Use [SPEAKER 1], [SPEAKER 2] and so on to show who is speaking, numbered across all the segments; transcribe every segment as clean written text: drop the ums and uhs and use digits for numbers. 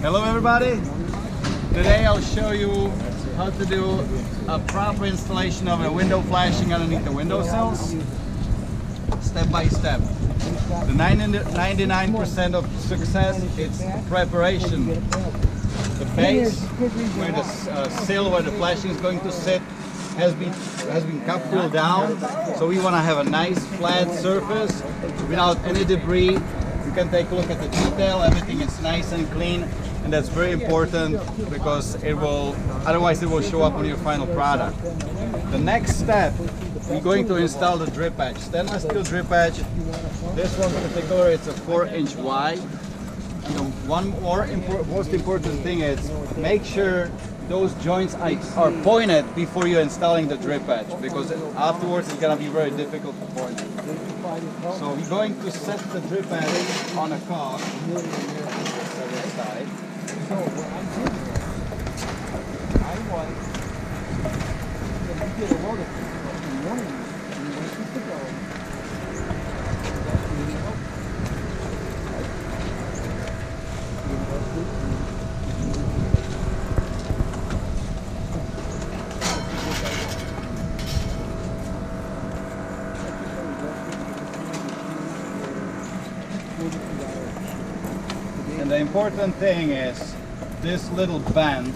[SPEAKER 1] Hello everybody! Today I'll show you how to do a proper installation of a window flashing underneath the windowsills, step by step. The 99% of success is preparation. The base, where the sill, where the flashing is going to sit, has been cut pulled down. So we want to have a nice flat surface without any debris. You can take a look at the detail, everything is nice and clean, and that's very important because otherwise it will show up on your final product. The next step, we're going to install the drip edge. Stainless steel drip edge. This one in particular, it's a 4-inch wide. One more most important thing is make sure those joints are pointed before you're installing the drip edge, because afterwards it's going to be very difficult to point it. So we're going to set the drip edge on a cog on the side. And the important thing is this little bend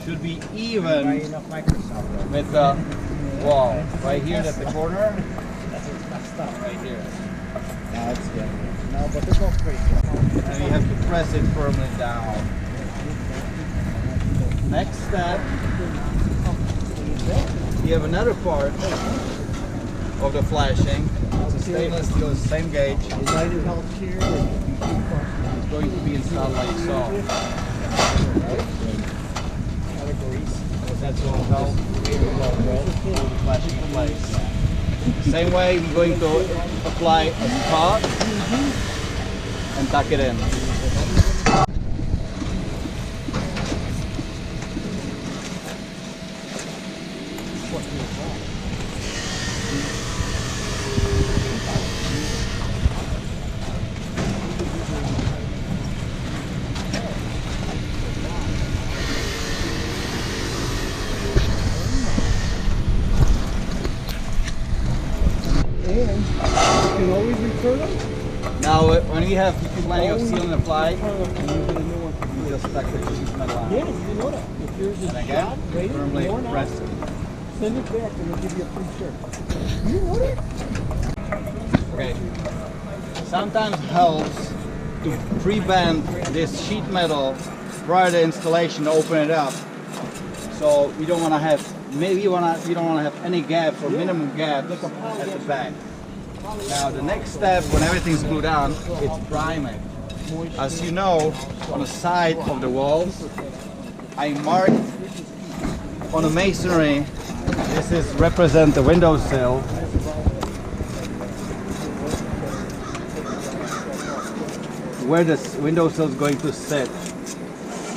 [SPEAKER 1] should be even with the wall. Right here at the corner. Right here.
[SPEAKER 2] That's good. No, but they're both pretty good.
[SPEAKER 1] And you have to press it firmly down. Next step, you have another part of the flashing. It's a stainless steel, same gauge. It's going to be installed like so. That will help hold the flashing in place. Same way, we're going to apply a spot and tuck it in.
[SPEAKER 2] You can always return them.
[SPEAKER 1] Now, when we have plenty of seal and apply, you just tuck the sheet metal on.
[SPEAKER 2] Yeah, you know that. If yours is
[SPEAKER 1] And again, firmly press it.
[SPEAKER 2] send it back and we'll give you a free shirt. You know that?
[SPEAKER 1] Okay. Sometimes helps to pre-bend this sheet metal prior to installation to open it up. So we don't want to have, we don't want to have any gaps or minimum gaps at the back. Now the next step, when everything's glued on, it's priming. As you know, on the side of the walls, I marked on the masonry, this represent the windowsill. Where the windowsill is going to sit.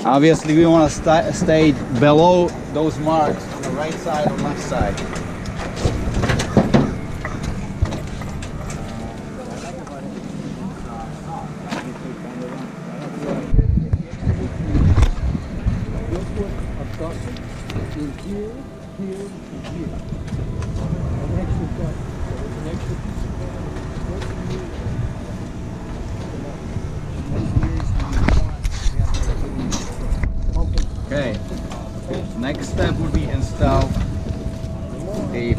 [SPEAKER 1] Obviously we want to stay below those marks on the right side or left side. Okay, next step would be install a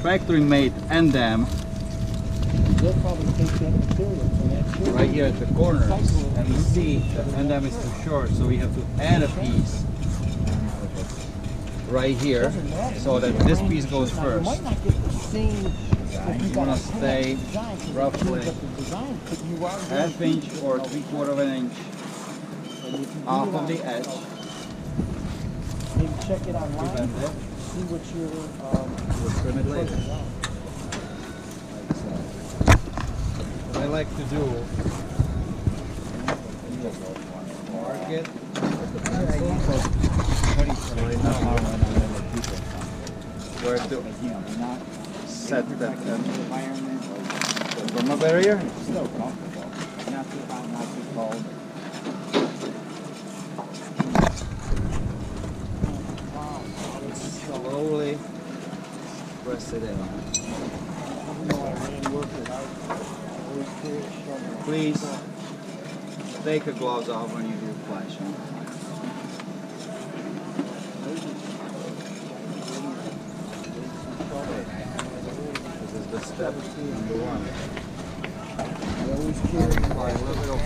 [SPEAKER 1] factory made end dam right here at the corners, and we see the end dam is too short, so we have to add a piece right here so that this piece goes first. You want to stay roughly ½ inch or 3/4 inch off of the edge.
[SPEAKER 2] Maybe check it online, see what your
[SPEAKER 1] We'll trim it later. What I like to do, mark it, where to set that thermal barrier.
[SPEAKER 2] Still comfortable. Not too hot, not too cold.
[SPEAKER 1] slowly press it in. Please take your gloves off when you do flashing. This is the step number 1. Apply a little bit of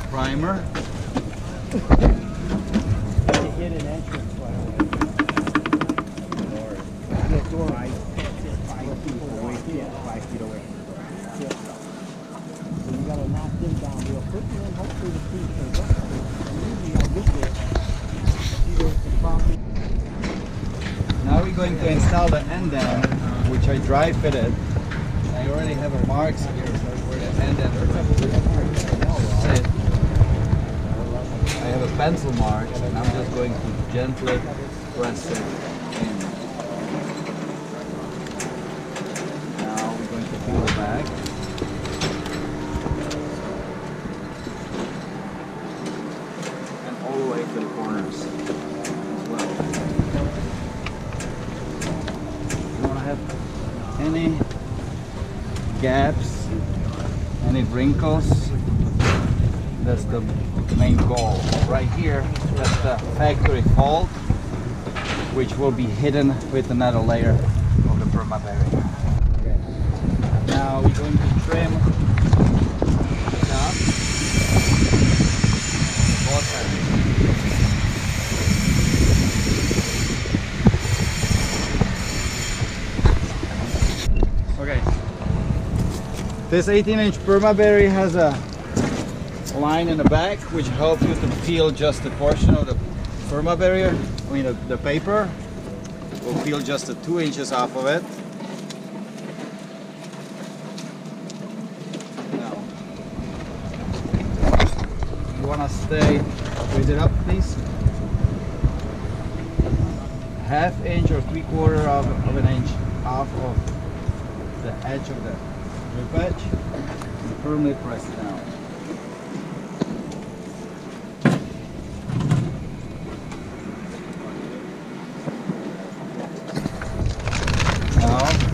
[SPEAKER 1] primer.
[SPEAKER 2] Hit an entrance right away. Door. 5 feet away. Yeah, 5 feet away. Yeah. So you gotta knock them down real quick, and then hopefully the feet can go. And usually I get there. See there's the property.
[SPEAKER 1] Now we're going to install the end end, which I dry fitted. I already have a marks here where the end end sit. I have a pencil mark, and I'm just going to gently press it in. Now we're going to peel it back. And all the way to the corners as well. You don't have any gaps, any wrinkles. That's the main goal. Right here, that's the factory fault, which will be hidden with another layer of the perma barrier. Okay. Now we're going to trim the top, both sides. Okay. This 18-inch perma barrier has a line in the back which helps you to peel just a portion of the perma barrier. I mean the paper. We'll peel just the 2 inches off of it. Now, you want to stay, raise it up please. 1/2 inch or 3/4 of an inch off of the edge of the drip edge and firmly press it down.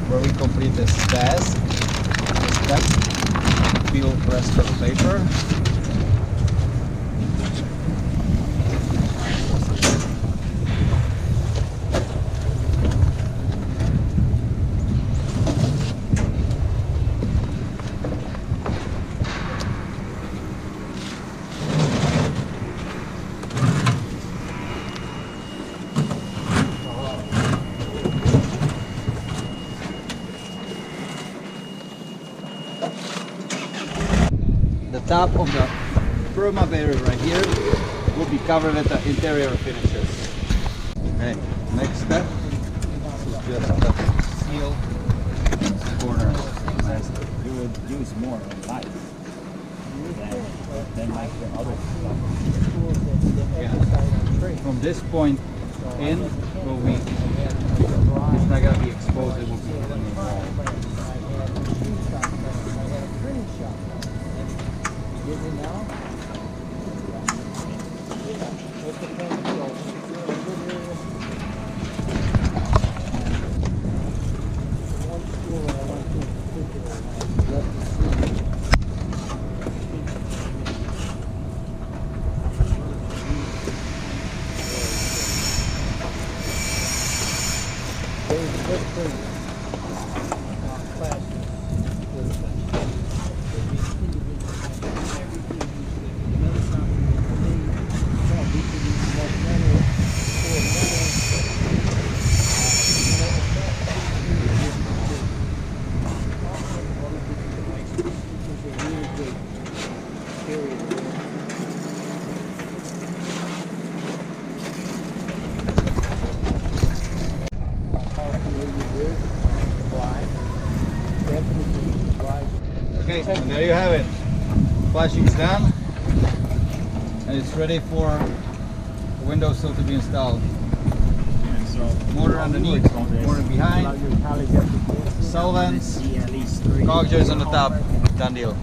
[SPEAKER 1] Where we complete this task, this step, peel the rest of the paper. The top of the perma barrier right here will be covered with the interior finishes. Okay, next step is just the seal corner.
[SPEAKER 3] You would use more light than like the other stuff.
[SPEAKER 1] Yeah. From this point in, will be, it's not going to be exposed, it will be hidden in the wall. Okay, and there you have it. Flashing's done, and it's ready for the window sill to be installed. Motor underneath, motor behind, solvents, cog joints on the top. Done deal.